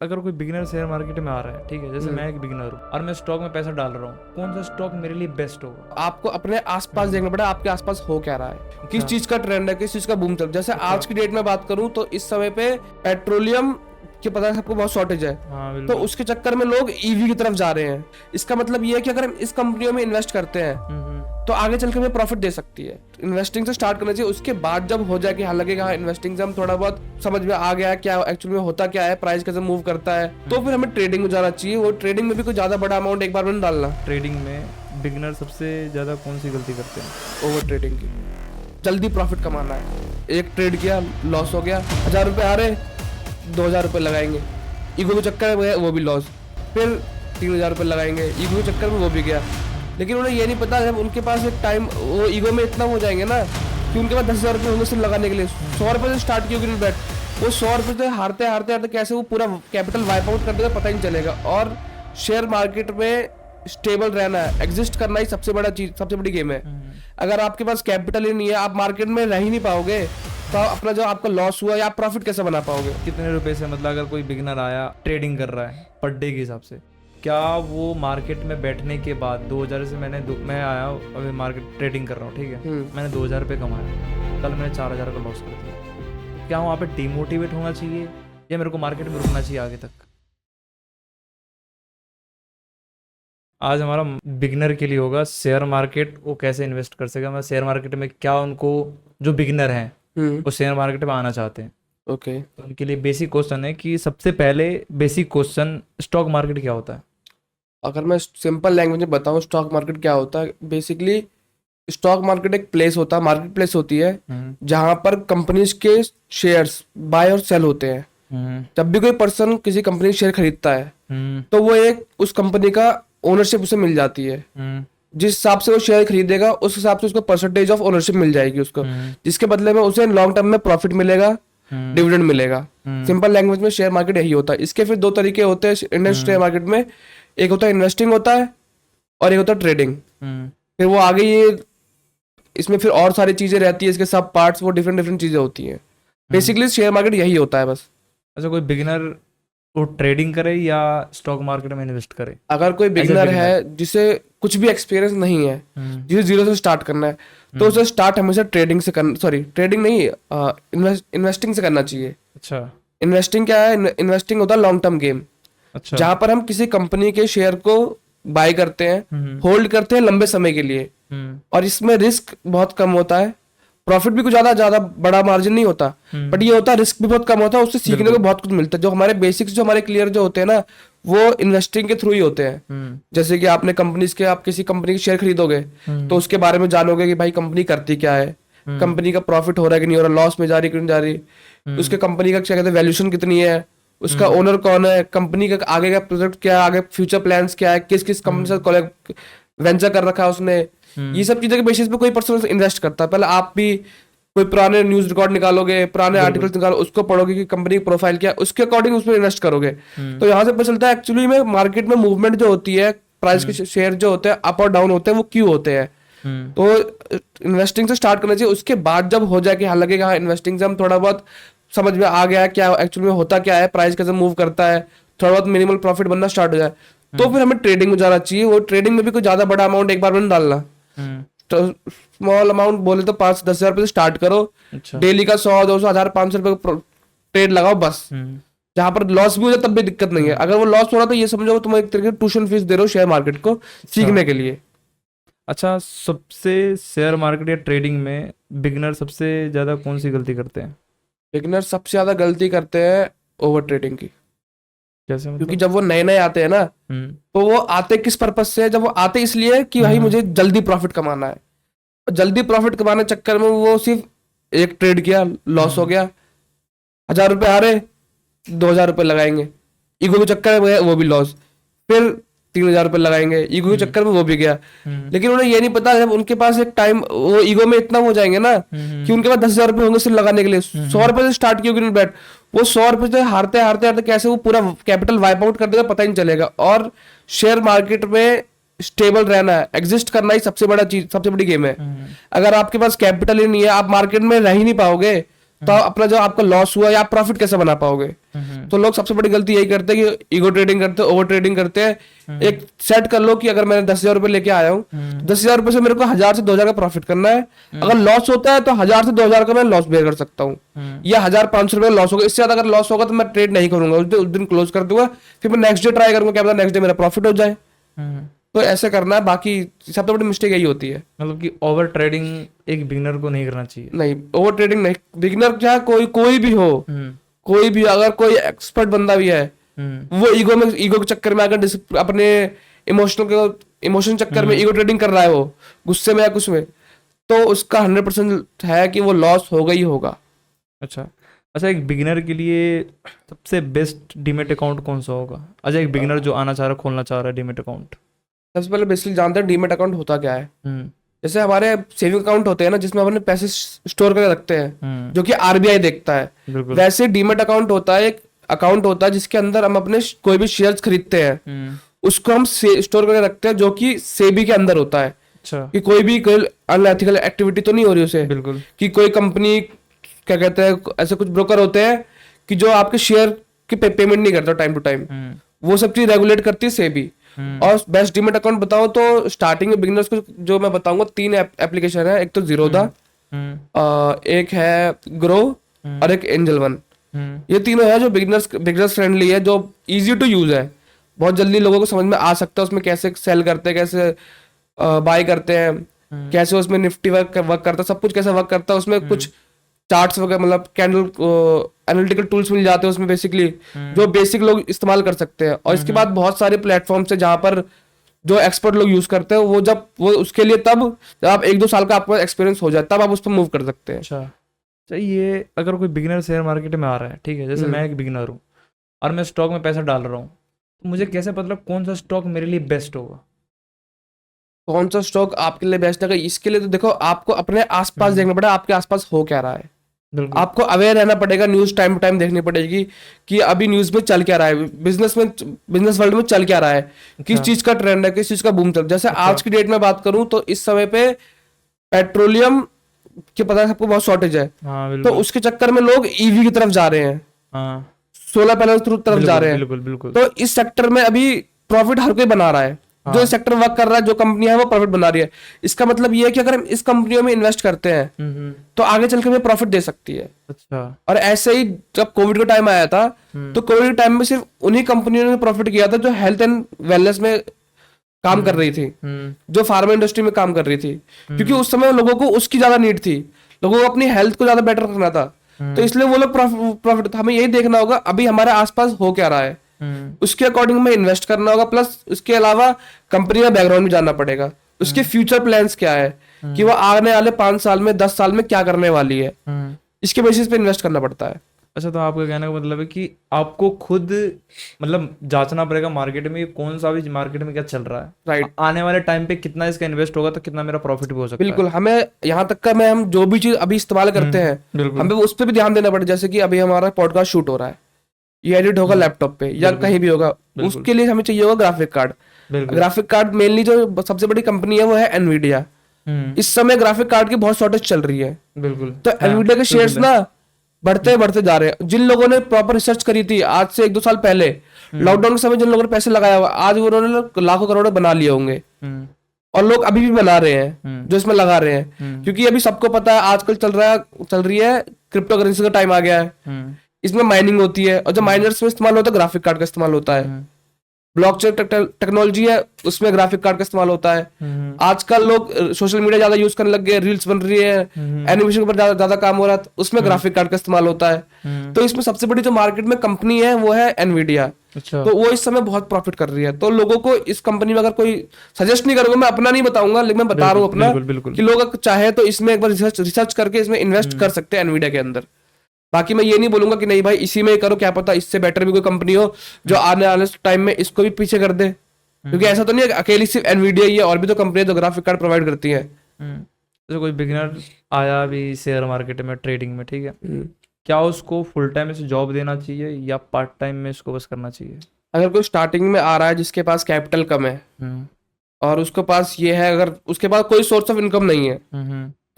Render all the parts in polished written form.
अगर कोई beginner share market में आ रहा है, ठीक है, जैसे मैं एक बिगिनर हूँ और मैं स्टॉक में पैसा डाल रहा हूँ, कौन सा स्टॉक मेरे लिए बेस्ट होगा? आपको अपने आसपास देखना पड़ेगा, आपके आसपास हो क्या रहा है, किस चीज का ट्रेंड है, किस चीज का बूम चल। जैसे आज की डेट में बात करूं तो इस समय पे पेट्रोलियम की पता है सबको बहुत शॉर्टेज है। हाँ तो बिल्कुल। उसके चक्कर में लोग ईवी की तरफ जा रहे हैं। इसका मतलब ये है कि अगर हम इस कंपनियों में इन्वेस्ट करते हैं तो आगे चल के हमें प्रॉफिट दे सकती है। इन्वेस्टिंग से स्टार्ट करना चाहिए, उसके बाद जब हो जाए कि हाँ लगेगा हाँ इन्वेस्टिंग से हम थोड़ा बहुत समझ में आ गया है क्या एक्चुअली में होता क्या है, प्राइस कैसे मूव करता है, तो फिर हमें ट्रेडिंग में जाना चाहिए। वो ट्रेडिंग में भी कोई ज्यादा बड़ा अमाउंट एक बार में नहीं डालना। ट्रेडिंग में बिगिनर सबसे ज्यादा कौन सी गलती करते हैं? ओवर ट्रेडिंग की, जल्दी प्रॉफिट कमाना है। एक ट्रेड किया, लॉस हो गया, 1000 रुपये आ रहे, 2000 रुपये लगाएंगे, ईगो के चक्कर में वो भी लॉस, फिर 3000 रुपये लगाएंगे, ईगो के चक्कर में वो भी गया। लेकिन उन्हें ये नहीं पता जब उनके पास एक टाइम वो ईगो में इतना हो जाएंगे ना कि उनके पास 10,000 रुपये होंगे सिर्फ लगाने के लिए। 100 रुपये से स्टार्ट किया बैठ, वो 100 रुपये से हारते हारते हारते कैसे वो पूरा कैपिटल वाइप आउट कर देगा पता ही नहीं चलेगा। और शेयर मार्केट में स्टेबल रहना है, एग्जिस्ट करना ही सबसे बड़ा चीज, सबसे बड़ी गेम है। अगर आपके पास कैपिटल ही नहीं है, आप मार्केट में रह ही नहीं पाओगे, तो अपना जो आपका लॉस हुआ या आप प्रॉफिट कैसे बना पाओगे? कितने रुपए से, मतलब अगर कोई बिगिनर आया ट्रेडिंग कर रहा है पर डे के हिसाब से, क्या वो मार्केट में बैठने के बाद 2000 से मैं आया अभी मार्केट ट्रेडिंग कर रहा हूँ, ठीक है, मैंने 2000 रुपये कमाया, कल मैंने 4000 का लॉस कर दिया, क्या वहाँ पे डिमोटिवेट होना चाहिए या मेरे को मार्केट में रुकना चाहिए आगे तक? आज हमारा बिगिनर के लिए होगा शेयर मार्केट वो कैसे इन्वेस्ट कर सकेगा। मैं शेयर मार्केट में क्या उनको, जो बिगिनर हैं वो शेयर मार्केट में आना चाहते हैं, ओके तो उनके लिए बेसिक क्वेश्चन है कि सबसे पहले बेसिक क्वेश्चन, स्टॉक मार्केट क्या होता है? अगर मैं सिंपल लैंग्वेज में बताऊं स्टॉक मार्केट क्या होता है, बेसिकली स्टॉक मार्केट एक प्लेस होता है, मार्केट प्लेस होती है जहां पर कंपनीज के शेयर्स बाय और सेल होते हैं। जब भी कोई पर्सन किसी कंपनी शेयर खरीदता है तो वो एक उस कंपनी का ओनरशिप उसे मिल जाती है। जिस हिसाब से वो शेयर खरीदेगा उस हिसाब से उसको परसेंटेज ऑफ ओनरशिप मिल जाएगी उसको, जिसके बदले में उसे लॉन्ग टर्म में प्रॉफिट मिलेगा, डिविडेंड मिलेगा। सिंपल लैंग्वेज में शेयर मार्केट यही होता है। इसके फिर दो तरीके होते हैं इंडियन शेयर मार्केट में, एक होता है इन्वेस्टिंग होता है और एक होता है ट्रेडिंग। फिर वो आगे ये इसमें फिर और सारी चीजें रहती है, इसके सब पार्ट्स, वो डिफरेंट डिफरेंट चीजें होती हैं। बेसिकली शेयर मार्केट यही होता है बस। अच्छा, कोई बिगिनर वो ट्रेडिंग करे या स्टॉक मार्केट में इन्वेस्ट करे? अगर कोई बिगिनर है जिसे कुछ भी एक्सपीरियंस नहीं है, जिसे जीरो से स्टार्ट करना है, तो उसे स्टार्ट हमेशा ट्रेडिंग से करना, सॉरी ट्रेडिंग नहीं, इन्वेस्टिंग से करना चाहिए। अच्छा, इन्वेस्टिंग क्या है? इन्वेस्टिंग होता है लॉन्ग टर्म गेम, अच्छा, जहां पर हम किसी कंपनी के शेयर को बाय करते हैं, होल्ड करते हैं लंबे समय के लिए, और इसमें रिस्क बहुत कम होता है, प्रॉफिट भी कुछ ज्यादा ज्यादा बड़ा मार्जिन नहीं होता, बट ये होता है रिस्क भी बहुत कम होता है, उससे सीखने को बहुत कुछ मिलता है। जो हमारे बेसिक्स जो हमारे क्लियर जो होते हैं ना, वो इन्वेस्टिंग के थ्रू ही होते हैं। जैसे कि आपने कंपनीज के, आप किसी कंपनी के शेयर खरीदोगे तो उसके बारे में जानोगे कि भाई कंपनी करती क्या है, कंपनी का प्रॉफिट हो रहा है कि नहीं हो रहा, लॉस में जा रही क्यों नहीं जा रही, उसके कंपनी का क्या कहते हैं वैल्यूएशन कितनी है, उसका ओनर कौन है, कंपनी का आगे का प्रोजेक्ट क्या है, आगे फ्यूचर प्लान्स क्या है, किस किस कंपनी से कोलैब वेंचर कर रखा है उसने। ये सब चीजों के बेसिस पे कोई पर्सन इन्वेस्ट करता है। पहले आप भी कोई पुराने न्यूज रिकॉर्ड निकालोगे, पुराने आर्टिकल्स निकालो, उसको पढ़ोगे कि कंपनी की प्रोफाइल क्या है, उसके अकॉर्डिंग उसमें इन्वेस्ट करोगे। तो यहाँ से पता चलता है एक्चुअली में मार्केट में मूवमेंट जो होती है, प्राइस के शेयर जो होते हैं अप और डाउन होते हैं, वो क्यों होते हैं। तो इन्वेस्टिंग से स्टार्ट करना चाहिए, उसके बाद जब हो जाए कि हाँ लगेगा हाँ इन्वेस्टिंग से हम थोड़ा बहुत समझ में आ गया है क्या एक्चुअली में होता क्या है, प्राइस कैसे मूव करता है, थोड़ा बहुत मिनिमल प्रॉफिट बनना स्टार्ट हो जाए, तो फिर हमें ट्रेडिंग में जाना चाहिए। वो ट्रेडिंग में भी कोई ज्यादा बड़ा अमाउंट एक बार में नहीं डालना। तो स्मॉल अमाउंट बोले तो 5-10 हजार रुपए से स्टार्ट करो। अच्छा, डेली का 100-200-1000-500 रुपए ट्रेड लगाओ बस। जहां पर लॉस भी हो जाए तब भी दिक्कत नहीं है। अगर वो लॉस हो रहा तो ये समझो तुम एक तरीके ट्यूशन फीस दे रहे हो शेयर मार्केट को सीखने के लिए। अच्छा, सबसे शेयर मार्केट या ट्रेडिंग में बिगिनर सबसे ज्यादा कौन सी गलती करते हैं? बिगिनर सबसे ज्यादा गलती करते हैं ओवर ट्रेडिंग की। कैसे, क्योंकि मतलब? जब वो नए नए आते हैं ना, तो वो आते किस पर्पज से है? जब वो आते इसलिए कि भाई मुझे जल्दी प्रॉफिट कमाना है। जल्दी प्रॉफिट कमाने के चक्कर में वो सिर्फ एक ट्रेड किया, लॉस हो गया, 1000 रुपये आ रहे, 2000 रुपये लगाएंगे, ईगो के चक्कर में वो भी लॉस, फिर 3000 रुपये लगाएंगे, ईगो के चक्कर में वो भी गया। लेकिन उन्हें ये नहीं पता जब उनके पास एक टाइम वो ईगो में इतना हो जाएंगे ना कि उनके पास 10,000 रुपये होंगे सिर्फ लगाने के लिए। 100 रुपये से स्टार्ट किया बैठ, वो 100 रुपये से हारते हारते हारते कैसे वो पूरा कैपिटल वाइप आउट कर देगा पता ही नहीं चलेगा। और शेयर मार्केट में स्टेबल रहना है, एग्जिस्ट करना ही सबसे बड़ा चीज, सबसे बड़ी गेम है। अगर आपके पास कैपिटल ही नहीं है, आप मार्केट में रह ही नहीं पाओगे, तो अपना जो आपका लॉस हुआ या आप प्रॉफिट कैसे बना पाओगे। तो लोग सबसे बड़ी गलती यही करते हैं कि ईगो ट्रेडिंग करते हैं, ओवर ट्रेडिंग करते हैं। एक सेट कर लो कि अगर मैंने 10,000 रुपए लेके आया हूँ, 10,000 रुपए से मेरे को 1,000 से 2,000 का प्रॉफिट करना है। अगर लॉस होता है तो 1,000 से 2,000 का मैं लॉस बेयर कर सकता हूँ, या 1,500 रुपए लॉस होगा। इससे ज्यादा अगर लॉस होगा तो मैं ट्रेड नहीं करूंगा, उस दिन क्लोज कर दूंगा, फिर मैं नेक्स्ट डे ट्राई करूंगा, क्या पता नेक्स्ट डे मेरा प्रॉफिट हो जाए। तो ऐसे करना है। बाकी सबसे बड़ी मिस्टेक यही होती है। मतलब कि ओवर ट्रेडिंग एक बिगनर को नहीं करना चाहिए। नहीं, ओवर ट्रेडिंग नहीं। बिगिनर क्या, कोई भी हो, कोई भी, अगर कोई एक्सपर्ट बंदा भी है, वो ईगो के चक्कर में अगर अपने इमोशन चक्कर में ईगो ट्रेडिंग कर रहा है, वो गुस्से में या कुछ में, तो उसका 100% है कि वो लॉस होगा ही होगा। अच्छा, एक बिगिनर के लिए सबसे बेस्ट डीमेट अकाउंट कौन सा होगा? अच्छा, एक बिगिनर जो आना चाह रहा है, खोलना चाह रहा है डीमेट अकाउंट, सबसे पहले बेसिकली जानते हैं डीमेट अकाउंट होता क्या है। जैसे हमारे सेविंग अकाउंट होते हैं ना, जिसमें अपने पैसे स्टोर करके रखते हैं, जो कि आरबीआई देखता है, वैसे डीमेट अकाउंट होता है, एक अकाउंट होता है जिसके अंदर हम अपने कोई भी शेयर्स खरीदते हैं, उसको हम स्टोर करके रखते हैं, जो कि सेबी के अंदर होता है। अच्छा, कि कोई अनएथिकल एक्टिविटी तो नहीं हो रही उसे, बिल्कुल, कि कोई कंपनी क्या कहते हैं, ऐसे कुछ ब्रोकर होते हैं कि जो आपके शेयर की पेमेंट नहीं करता टाइम टू टाइम, वो सब चीज रेगुलेट करती है सेबी। और बेस्ट डीमेट अकाउंट बताओ तो स्टार्टिंग में बिगिनर्स को जो मैं बताऊंगा, 3 एप्लीकेशन है। एक तो जीरोधा, एक है ग्रो, और एक एंजल वन। ये तीनों है जो बिगिनर्स फ्रेंडली है, जो इजी टू यूज है, बहुत जल्दी लोगों को समझ में आ सकता है उसमें कैसे सेल करते हैं, कैसे बाय करते हैं, कैसे उसमें निफ्टी वर्क करता है, सब कुछ कैसे वर्क करता है। उसमें कुछ चार्ट्स वगैरह, मतलब कैंडल एनालिटिकल टूल्स मिल जाते हैं उसमें बेसिकली, जो बेसिक लोग इस्तेमाल कर सकते हैं। और इसके बाद बहुत सारे प्लेटफॉर्म्स है जहाँ पर जो एक्सपर्ट लोग यूज करते हैं, वो उसके लिए तब जब आप 1-2 साल का आपको एक्सपीरियंस हो जाए, तब आप उस पर मूव कर सकते हैं। अच्छा, ये अगर कोई बिगिनर शेयर मार्केट में आ रहा है, ठीक है, जैसे मैं एक बिगिनर हूँ और मैं स्टॉक में पैसा डाल रहा हूँ, तो मुझे कैसे पता कौन सा स्टॉक मेरे लिए बेस्ट होगा? कौन सा स्टॉक आपके लिए बेस्ट है, इसके लिए तो देखो आपको अपने आसपास देखना पड़ेगा, आपके आसपास हो क्या रहा है। आपको अवेयर रहना पड़ेगा, न्यूज टाइम टू टाइम देखनी पड़ेगी कि अभी न्यूज में चल क्या रहा है, बिजनेस वर्ल्ड में चल क्या रहा है, किस चीज का ट्रेंड है, किस चीज का बूम चल। जैसे आज की डेट में बात करूं तो इस समय पे पेट्रोलियम के पता है सबको बहुत शॉर्टेज है, तो उसके चक्कर में लोग ईवी की तरफ जा रहे हैं, सोलर पैनल तरफ जा रहे हैं। तो इस सेक्टर में अभी प्रॉफिट हर कोई बना रहा है, जो सेक्टर वर्क कर रहा है, जो कंपनियां है वो प्रॉफिट बना रही है। इसका मतलब ये है कि अगर हम इस कंपनियों में इन्वेस्ट करते हैं तो आगे चल के हमें प्रॉफिट दे सकती है। अच्छा, और ऐसे ही जब कोविड का टाइम आया था, तो कोविड के टाइम में सिर्फ उन्हीं कंपनियों ने प्रॉफिट किया था जो हेल्थ एंड वेलनेस में काम कर रही थी, जो फार्मा इंडस्ट्री में काम कर रही थी, क्योंकि उस समय लोगों को उसकी ज्यादा नीड थी, लोगों को अपनी हेल्थ को ज्यादा बेटर करना था, तो इसलिए वो लोग प्रॉफिट। हमें यही देखना होगा अभी हमारे आसपास हो क्या रहा है, उसके अकॉर्डिंग में इन्वेस्ट करना होगा। प्लस उसके अलावा कंपनी का बैकग्राउंड भी जानना पड़ेगा, उसके फ्यूचर प्लान्स क्या है, कि वो आने वाले 5 साल में 10 साल में क्या करने वाली है, इसके बेसिस पे इन्वेस्ट करना पड़ता है। अच्छा, तो आपका कहने का मतलब है कि आपको खुद मतलब जांचना पड़ेगा मार्केट में, कौन सा भी मार्केट में क्या चल रहा है, राइट, आने वाले टाइम पे कितना इसका इन्वेस्ट होगा तो कितना मेरा प्रॉफिट भी हो सकता है। बिल्कुल, हमें यहाँ तक का हम जो भी चीज अभी इस्तेमाल करते हैं, हमें उस पर भी ध्यान देना पड़ेगा। जैसे कि अभी हमारा पॉडकास्ट शूट हो रहा है, ये एडिट होगा लैपटॉप पे या कहीं भी होगा, उसके लिए हमें चाहिए होगा graphic card. Graphic card mainly जो सबसे बड़ी कंपनी है वो है एनवीडिया। इस समय ग्राफिक कार्ड की बहुत शॉर्टेज चल रही है, बिल्कुल। तो एनवीडिया के शेयर्स ना बढ़ते जा रहे हैं। जिन लोगों ने प्रॉपर रिसर्च करी थी आज से 1-2 साल पहले, लॉकडाउन के समय जिन लोगों ने पैसे लगाया हुआ, आज उन्होंने लाखों करोड़ बना लिए होंगे, और लोग अभी भी बना रहे हैं जो इसमें लगा रहे हैं, क्योंकि अभी सबको पता है आजकल चल रही है क्रिप्टो करेंसी का टाइम आ गया है, इसमें माइनिंग होती है, और जो माइनर्स में इस्तेमाल होता है ग्राफिक कार्ड का इस्तेमाल होता है। ब्लॉकचेन टेक्नोलॉजी है, उसमें ग्राफिक कार्ड का इस्तेमाल होता है। आजकल लोग सोशल मीडिया ज्यादा यूज करने लग गए, रील्स बन रही है, एनिमेशन पर ज्यादा काम हो रहा है, उसमें ग्राफिक कार्ड का इस्तेमाल होता है। तो इसमें सबसे बड़ी जो मार्केट में कंपनी है वो है एनवीडिया। अच्छा। तो वो इस समय बहुत प्रॉफिट कर रही है। तो लोगों को इस कंपनी में अगर कोई सजेस्ट नहीं करूंगा, मैं अपना नहीं बताऊंगा, लेकिन मैं बता रहा हूँ अपना, कि लोग चाहे तो इसमें एक बार रिसर्च करके इसमें इन्वेस्ट कर सकते हैं एनवीडिया के अंदर। बाकी मैं ये नहीं बोलूंगा कि नहीं भाई इसी में ही करो, क्या पता इससे बेटर भी कोई कंपनी हो जो आने वाले टाइम में इसको भी पीछे कर दे, क्योंकि ऐसा तो नहीं है अकेली सिर्फ एनवीडिया ही है, और भी तो कंपनी जो ग्राफिक कार्ड प्रोवाइड करती है। तो कोई बिगिनर आया अभी शेयर मार्केट में, ट्रेडिंग में, ठीक है, क्या उसको फुल टाइम इसे जॉब देना चाहिए या पार्ट टाइम में इसको बस करना चाहिए? अगर कोई स्टार्टिंग में आ रहा है जिसके पास कैपिटल कम है और उसके पास ये है, अगर उसके पास कोई सोर्स ऑफ इनकम नहीं है,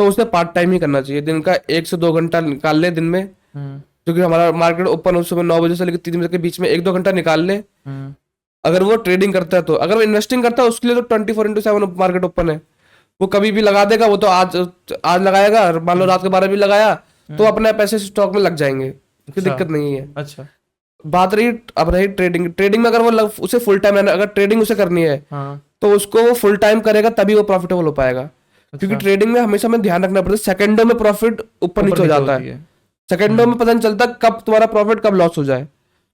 तो उसे पार्ट टाइम ही करना चाहिए। दिन का 1 से 2 घंटा निकाल ले दिन में, क्योंकि हमारा मार्केट ओपन हो सुबह 9 बजे से लेकर 3 बजे के बीच में 1-2 घंटा निकाल ले। अगर वो ट्रेडिंग करता है तो, अगर वो इन्वेस्टिंग करता है उसके लिए तो 24/7 मार्केट ओपन है। वो कभी भी लगा देगा, वो तो आज लगाएगा, मान लो रात के 12 भी लगाया तो अपने पैसे स्टॉक में लग जाएंगे, कोई दिक्कत नहीं है। अच्छा, बात रही ट्रेडिंग में, अगर वो उसे फुल टाइम, अगर ट्रेडिंग उसे करनी है तो उसको वो फुल टाइम करेगा तभी वो प्रॉफिटेबल हो पाएगा। क्योंकि ट्रेडिंग में हमेशा हमें ध्यान रखना पड़ता है, सेकंडों में प्रॉफिट ऊपर नीचे हो जाता है, सेकंडों में पता नहीं चलता कब तुम्हारा प्रॉफिट कब लॉस हो जाए,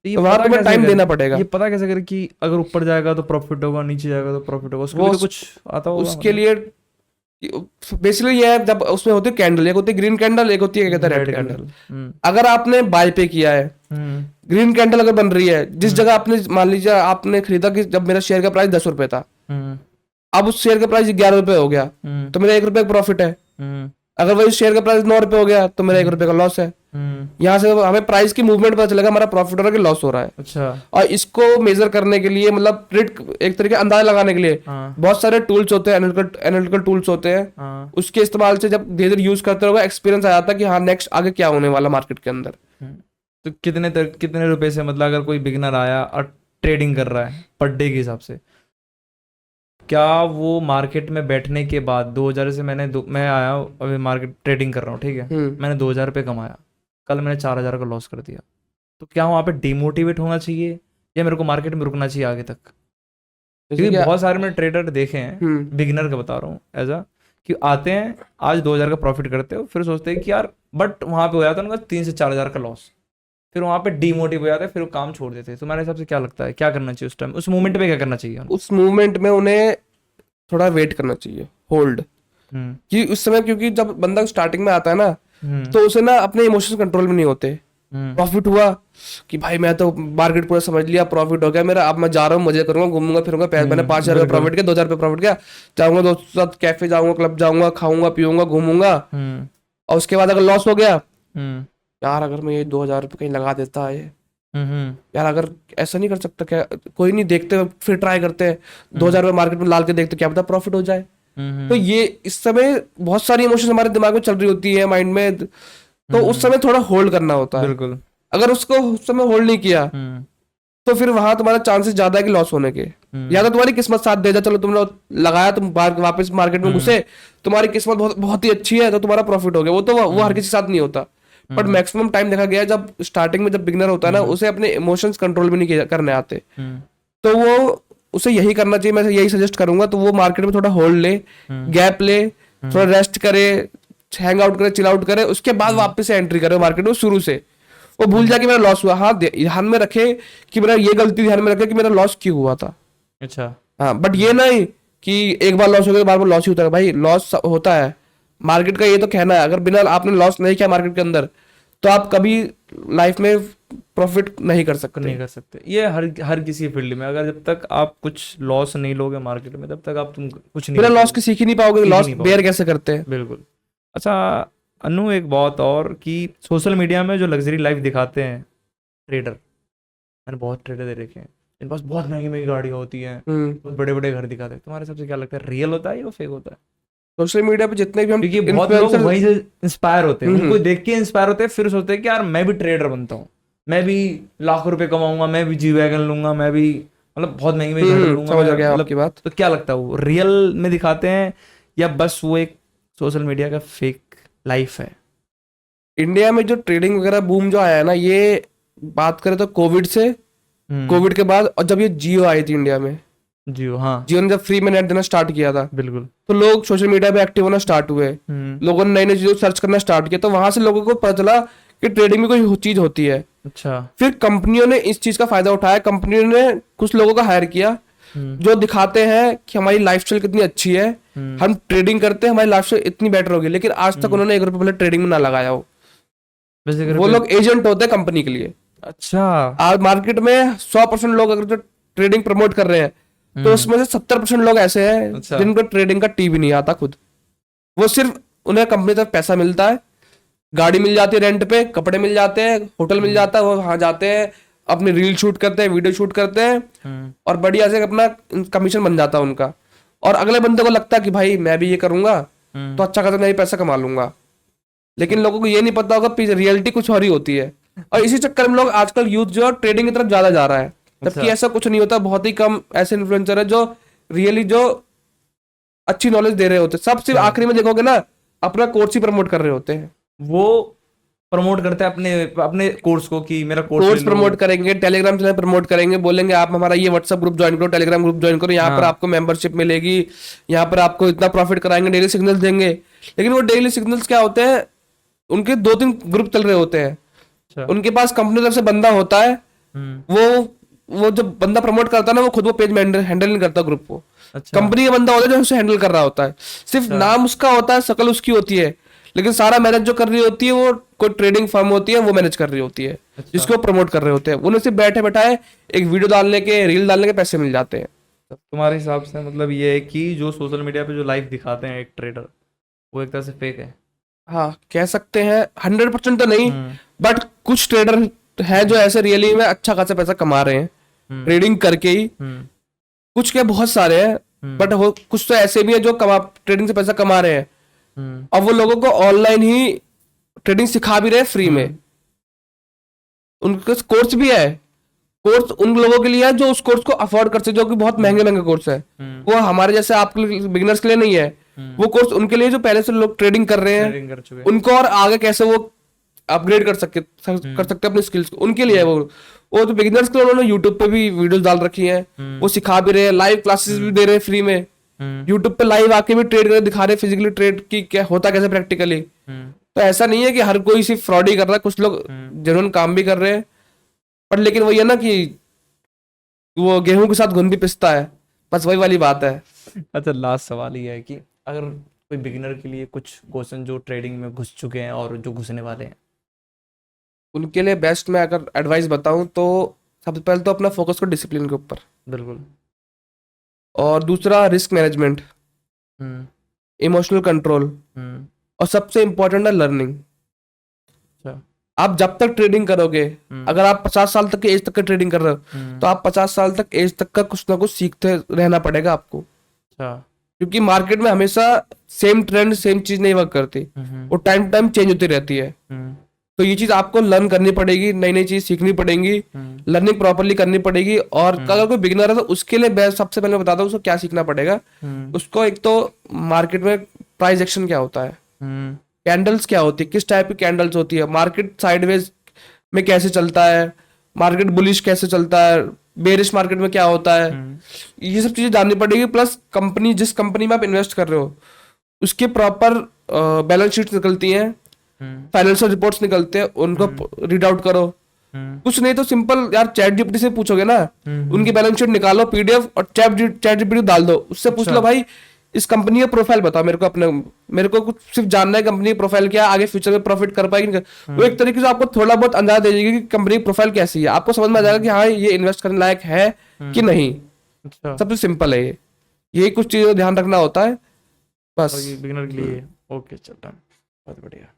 तो वहां तुम्हें टाइम देना पड़ेगा। ये पता कैसे करें कि अगर ऊपर जाएगा तो प्रॉफिट होगा, नीचे जाएगा तो प्रॉफिट होगा, उसके लिए कुछ आता होगा? उसके लिए बेसिकली ये है, जब उसमें होती है कैंडल, एक होती है ग्रीन कैंडल, एक होती है क्या कहते हैं रेड कैंडल। अगर आपने बाय पे किया है, ग्रीन कैंडल अगर बन रही है, जिस जगह आपने मान लीजिए आपने खरीदा कि जब मेरा शेयर का प्राइस 10 रुपए था, अब उस शेयर का प्राइस 11 रुपए हो गया, तो मेरा 1 रुपए का प्रॉफिट है। अगर वही शेयर का प्राइस 9 रुपए हो गया तो मेरा 1 रुपए का लॉस है। यहाँ से हमें प्राइस की मूवमेंट पता चलेगा हमारा प्रॉफिट हो रहा है कि लॉस हो रहा है। अच्छा। और इसको मेजर करने के लिए, मतलब एक तरीके अंदाजा लगाने के लिए बहुत सारे टूल्स होते हैं, एनालिटिकल टूल्स होते हैं। उसके इस्तेमाल से जब धीरे धीरे यूज करते रहोगे, एक्सपीरियंस आ जाता है कि हाँ नेक्स्ट आगे क्या होने वाला मार्केट के अंदर। तो कितने रुपए से, मतलब अगर कोई बिगिनर आया और ट्रेडिंग कर रहा है पर डे के हिसाब से, क्या वो मार्केट में बैठने के बाद 2000 से मैं आया अभी मार्केट ट्रेडिंग कर रहा हूँ, ठीक है, मैंने 2000 रुपये कमाया, कल मैंने 4000 का लॉस कर दिया, तो क्या वहाँ पे डिमोटिवेट होना चाहिए या मेरे को मार्केट में रुकना चाहिए आगे तक? क्योंकि बहुत सारे मैंने ट्रेडर देखे हैं, बिगिनर का बता रहा हूँ एज अ, कि आते हैं आज 2000 का प्रॉफिट करते हो, फिर सोचते हैं कि यार, बट वहाँ पे हो जाता है उनका 3 से 4000 का लॉस, फिर वहाँ पे डीमोटिव हो जाते हैं, फिर वो काम छोड़ देते हैं। तुम्हारे हिसाब से क्या लगता है, क्या करना चाहिए उस टाइम, उस मूवमेंट में क्या करना चाहिए? उस मूवमेंट में उन्हें थोड़ा वेट करना चाहिए, होल्ड, कि उस समय, क्योंकि जब बंदा स्टार्टिंग में आता है ना, तो उसे ना अपने इमोशंस कंट्रोल में नहीं होते। प्रॉफिट हुआ कि भाई मैं तो मार्केट पूरा समझ लिया, प्रॉफिट हो गया मेरा, अब मैं जा रहा हूँ, मजे करूंगा, घूमूंगा फिरूंगा, मैंने 5000 का प्रॉफिट किया, 2000 रुपये प्रॉफिट किया, जाऊंगा दोस्तों के साथ कैफे जाऊंगा, क्लब जाऊंगा, खाऊंगा पीऊंगा घूमूंगा, और उसके बाद अगर लॉस हो गया, यार अगर मैं ये 2000 रुपये कहीं लगा देता है, यार अगर ऐसा नहीं कर सकता क्या, कोई नहीं, देखते फिर ट्राई करते हैं, 2000 रुपये मार्केट में डाल के देखते क्या पता प्रॉफिट हो जाए। तो ये इस समय बहुत सारी इमोशंस हमारे दिमाग में चल रही होती है, माइंड में, तो उस समय थोड़ा होल्ड करना होता है। बिल्कुल। अगर उसको उस समय होल्ड नहीं किया तो फिर वहां तुम्हारा चांसेस ज्यादा है कि लॉस होने के, या तो तुम्हारी किस्मत साथ दे जा, चलो तुमने लगाया, तुम वापस मार्केट में घुसे, तुम्हारी किस्मत बहुत बहुत ही अच्छी है तो तुम्हारा प्रॉफिट हो गया, वो हर किसी के साथ नहीं होता। बट मैक्सिमम टाइम देखा गया जब स्टार्टिंग में जब बिगिनर होता है ना, उसे अपने इमोशंस कंट्रोल भी नहीं करने आते, तो वो उसे यही करना चाहिए, मैं यही सजेस्ट करूंगा, तो वो मार्केट में थोड़ा होल्ड ले, गैप ले, थोड़ा रेस्ट करे, हैंग आउट करे, चिल आउट करे, उसके बाद वापस से एंट्री करे मार्केट में शुरू से। वो भूल जाए कि मेरा लॉस हुआ, हाँ ध्यान में रखे कि मेरा ये गलती ध्यान में रखे कि मेरा लॉस क्यों हुआ था। अच्छा। हाँ, बट ये नहीं कि एक बार लॉस हो गया बार बार लॉस ही होता है। भाई लॉस होता है, मार्केट का ये तो कहना है, अगर बिना आपने लॉस नहीं किया मार्केट के अंदर तो आप कभी लाइफ में प्रॉफिट नहीं कर सकते। ये हर किसी फील्ड में, अगर जब तक आप कुछ लॉस नहीं लोगे मार्केट में, तब तक आप तुम कुछ नहीं, बिना लॉस के सीख ही नहीं पाओगे, लॉस बेयर कैसे करते हैं। बिल्कुल। अच्छा अनु, एक बात और, कि सोशल मीडिया में जो लग्जरी लाइफ दिखाते हैं ट्रेडर, मैंने बहुत ट्रेडर देखे हैं, इनके पास बहुत महंगी महंगी गाड़ियाँ होती हैं, बहुत बड़े बड़े घर दिखाते हैं, तुम्हारे हिसाब से क्या लगता है, रियल होता है या फेक होता है? सोशल मीडिया पे जितने भी हम, क्योंकि बहुत लोग वहीं से इंस्पायर होते हैं, उनको देख के इंस्पायर होते हैं, फिर सोचते हैं कि यार मैं भी ट्रेडर बनता हूँ, मैं भी लाखों रुपए कमाऊंगा, मैं भी जी वैगन लूंगा, मैं भी मतलब बहुत महंगी महंगी गाड़ी लूंगा। समझ गया आपकी बात। तो क्या लगता है, वो रियल में दिखाते हैं या बस वो एक सोशल मीडिया का फेक लाइफ है? इंडिया में जो ट्रेडिंग वगैरह बूम जो आया है ना, ये बात करें तो कोविड से, कोविड के बाद, और जब ये जियो आई थी इंडिया में, जियो, हाँ, जियो ने जब फ्री में नेट देना स्टार्ट किया था, बिल्कुल, तो लोग सोशल मीडिया पे एक्टिव होना स्टार्ट हुए, लोगों ने नई नई चीजों सर्च करना स्टार्ट किया, तो वहां से लोगों को पता चला कि ट्रेडिंग में कोई चीज होती है। अच्छा। फिर कंपनियों ने इस चीज का फायदा उठाया, कंपनियों ने कुछ लोगों का हायर किया जो दिखाते हैं कि हमारी लाइफस्टाइल कितनी अच्छी है, हम ट्रेडिंग करते हैं, हमारी लाइफस्टाइल इतनी बेटर होगी, लेकिन आज तक उन्होंने 1 रुपए पहले ट्रेडिंग में ना लगाया हो। वो लोग एजेंट होते हैं कंपनी के लिए। अच्छा। आज मार्केट में 100% लोग अगर जो ट्रेडिंग प्रमोट कर रहे हैं, तो उसमें से 70% लोग ऐसे हैं, अच्छा, जिनको ट्रेडिंग का टी भी नहीं आता खुद। वो सिर्फ उन्हें कंपनी तक पैसा मिलता है, गाड़ी मिल जाती है रेंट पे, कपड़े मिल जाते हैं, होटल मिल जाता है, वो वहां जाते हैं, अपनी रील शूट करते हैं, वीडियो शूट करते हैं, और बढ़िया से अपना कमीशन बन जाता है उनका। और अगले बंदे को लगता है कि भाई मैं भी ये करूंगा, तो अच्छा खासा मैं भी पैसा कमा लूंगा। लेकिन लोगों को ये नहीं पता होगा रियलिटी कुछ और ही होती है, और इसी चक्कर में लोग आजकल यूथ जो ट्रेडिंग की तरफ ज्यादा जा रहा है, जबकि ऐसा कुछ नहीं होता। बहुत ही कम ऐसे इन्फ्लुएंसर है जो रियली जो अच्छी नॉलेज दे रहे होते हैं। सब सिर्फ आखिरी में देखोगे ना अपना कोर्स ही प्रमोट कर रहे होते हैं। वो प्रमोट करते हैं अपने अपने कोर्स को कि मेरा कोर्स प्रमोट करेंगे, टेलीग्राम चैनल प्रमोट करेंगे, बोलेंगे आप हमारा ये व्हाट्सएप ग्रुप ज्वाइन करो, टेलीग्राम ग्रुप ज्वाइन करो, यहाँ पर आपको मेंबरशिप मिलेगी, यहाँ पर आपको इतना प्रॉफिट कराएंगे, डेली सिग्नल्स देंगे। लेकिन वो डेली सिग्नल्स क्या होते हैं, उनके 2-3 ग्रुप चल रहे होते हैं। उनके पास कंपनी तरफ से बंदा होता है, वो जब बंदा प्रमोट करता है ना, वो खुद वो पेज हैंडल नहीं करता ग्रुप को। कंपनी का बंदा होता है जो उसे हैंडल कर रहा होता है, सिर्फ नाम उसका होता है, शकल उसकी होती है, लेकिन सारा मैनेज जो कर रही होती है वो कोई ट्रेडिंग फर्म होती है, वो मैनेज कर रही होती है, जिसको प्रमोट कर रहे होते हैं। उन्हें सिर्फ बैठे बैठाए एक वीडियो डालने के, रील डालने के पैसे मिल जाते हैं। तुम्हारे हिसाब से मतलब ये है कि जो सोशल मीडिया पे जो लाइव दिखाते हैं एक ट्रेडर, वो एक तरह से फेक है? हाँ, कह सकते हैं। 100% तो नहीं, बट कुछ ट्रेडर है जो ऐसे रियली में अच्छा खासा पैसा कमा रहे हैं ट्रेडिंग करके ही। कुछ क्या, बहुत सारे हैं, बट कुछ तो ऐसे भी है जो ट्रेडिंग से पैसा कमा रहे हैं, और वो लोगों को ऑनलाइन ही ट्रेडिंग सिखा भी रहे हैं फ्री में। उनका कोर्स भी है। कोर्स उन लोगों के लिए है जो उस कोर्स को अफोर्ड कर सकते, जो कि बहुत महंगे महंगे कोर्स है। वो हमारे जैसे आपके बिगिनर्स के लिए नहीं है। वो कोर्स उनके लिए जो पहले से लोग ट्रेडिंग कर रहे हैं, उनको और आगे कैसे वो अपग्रेड कर सकते अपने स्किल्स को, उनके लिए है वो तो बिगिनर्स के लिए उन्होंने यूट्यूब पे भी वीडियोस डाल रखी हैं, वो सिखा भी रहे हैं, लाइव क्लासेस भी दे रहे हैं फ्री में। यूट्यूब पे लाइव आके भी ट्रेड करके दिखा रहे, फिजिकली ट्रेड की क्या होता कैसे प्रैक्टिकली। तो ऐसा नहीं है कि हर कोई सिर्फ फ्रॉड ही कर रहा है, कुछ लोग जेन्युइन काम भी कर रहे हैं। पर लेकिन वही है ना कि वो गेहूं के साथ घुन भी पिसता है, बस वही वाली बात है। अच्छा, लास्ट सवाल ये है कि अगर कोई बिगिनर के लिए कुछ क्वेश्चन जो ट्रेडिंग में घुस चुके हैं और जो घुसने वाले हैं, उनके लिए बेस्ट मैं अगर एडवाइस बताऊं तो सबसे पहले तो अपना फोकस करो डिसिप्लिन के ऊपर। बिल्कुल। और दूसरा रिस्क मैनेजमेंट, इमोशनल कंट्रोल, और सबसे इंपॉर्टेंट है लर्निंग। आप जब तक ट्रेडिंग करोगे, अगर आप 50 साल तक के एज तक का ट्रेडिंग कर रहे हो, तो आप 50 साल तक एज तक का कुछ ना कुछ सीखते रहना पड़ेगा आपको। क्योंकि मार्केट में हमेशा सेम ट्रेंड, सेम चीज नहीं वर्क करती, वो टाइम टू टाइम चेंज होती रहती है। तो ये चीज आपको लर्न करनी पड़ेगी, नई नई चीज सीखनी पड़ेगी, लर्निंग प्रॉपरली करनी पड़ेगी। और अगर कोई बिगिनर है तो उसके लिए सबसे पहले बताता हूँ उसको क्या सीखना पड़ेगा। उसको एक तो मार्केट में प्राइस एक्शन क्या होता है, कैंडल्स क्या होती है, किस टाइप की कैंडल्स होती है, मार्केट साइडवेज में कैसे चलता है, मार्केट बुलिश कैसे चलता है, बेरिश मार्केट में क्या होता है, ये सब चीजें जाननी पड़ेगी। प्लस कंपनी, जिस कंपनी में आप इन्वेस्ट कर रहे हो उसके प्रॉपर बैलेंस शीट निकलती हैं, फाइनेंशियल रिपोर्ट्स निकलते हैं, उनको रीड आउट करो। कुछ नहीं तो सिंपल यार चैट जीपीटी से पूछोगे ना, उनकी बैलेंस शीट निकालो पीडीएफ और चैट जीपीटी डाल दो, उससे पूछ लो भाई इस कंपनी का प्रोफाइल बताओ मेरे को कुछ सिर्फ जानना है कंपनी का प्रोफाइल क्या है, आगे फ्यूचर में प्रॉफिट कर पाएगी। वो एक तरीके से आपको थोड़ा बहुत अंदाजा दे देगी कि कंपनी की प्रोफाइल कैसी है, आपको समझ में आ जाएगा कि हाँ ये इन्वेस्ट करने लायक है कि नहीं। सबसे सिंपल है ये, यही कुछ चीजों ध्यान रखना होता है बस बिगिनर के लिए। ओके, चल, बहुत बढ़िया।